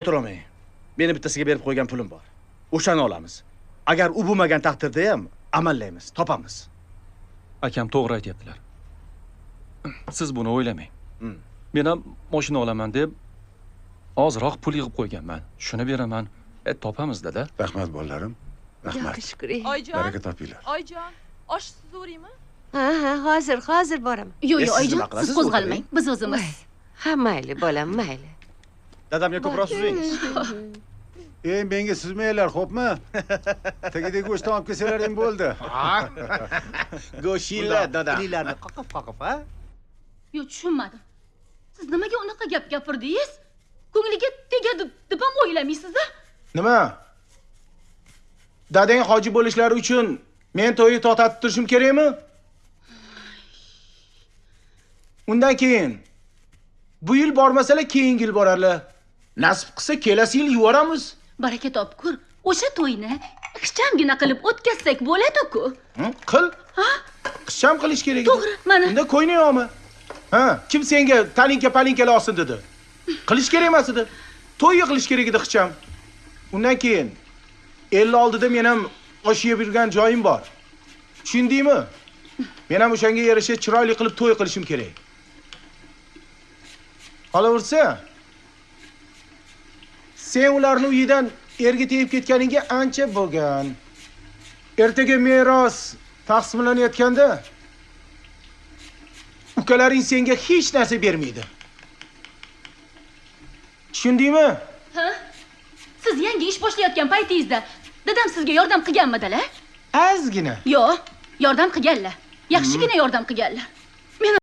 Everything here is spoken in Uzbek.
O'tirolmang. Meni bittasiga berib qo'ygan pulim bor. O'shani olamiz. Agar u bo'lmagan taqdirda ham amallaymiz, topamiz. Akam to'g'ri aytyaptilar. Siz buni o'ylamang. Men ham mashina olaman deb ozroq pul yig'ib qo'yganman. Shuni beraman. Topamiz dada. Rahmat bolalarim. Rahmat. Yaxshi ko'ring. Oyjon. Baraka topinglar. Oyjon, osh so'raymi? Ha, hozir boraman. Yo'q, siz oyjon, nima qilasiz? siz qo'zg'almang. Biz o'zimiz. Ha, mayli, bolam, mayli. Dadamga ko'proq suzing. Menga suzmanglar, xo'pmi? Tagidagi go'shtni olib kelsalar ham bo'ldi. Go'shinglar, dada. Ililarni qoqib, ha? Yo'q, tushunmadim. Siz nimaga unaqa gap gapirdingiz? Ko'ngliga tegadi deb ham o'ylamaysiz-a? Nima? Dadang hoji bo'lishlari uchun men to'yni to'xtatib turishim kerakmi? Undan keyin bu yil bormasalar keyingi yil borarlar. Nasib qilsa kelasi yil yuboramiz. Baraka topkur. O'sha to'yni ixchamgina qilib o'tkazsak bo'ladi-ku. Qil. Ha? Qisham qilish kerak. To'g'ri, mana. Unda qo'yni yo'qmi? Ha, kim senga talinka olsin dedi? Qilish kerak emas edi. To'yni qilish kerak edi qisham. Undan keyin 50 oldida men ham osh yeb yurgan joyim bor. Tushundingmi? Men ham o'shanga yarasha chiroyli qilib to'y qilishim kerak. Qolaversa, sen ularni uyidan erga tegib ketganingga ancha bo'lgan. Ertaga meros taqsimlanayotganda ukalaring senga hech narsa bermaydi. Tushundingmi? Ha? Siz yangi ish boshlayotgan paytingizda dadam sizga yordam qilganmidi-la? Ozgina. Yo'q, yordam qilganlar. Yaxshigina yordam qilganlar.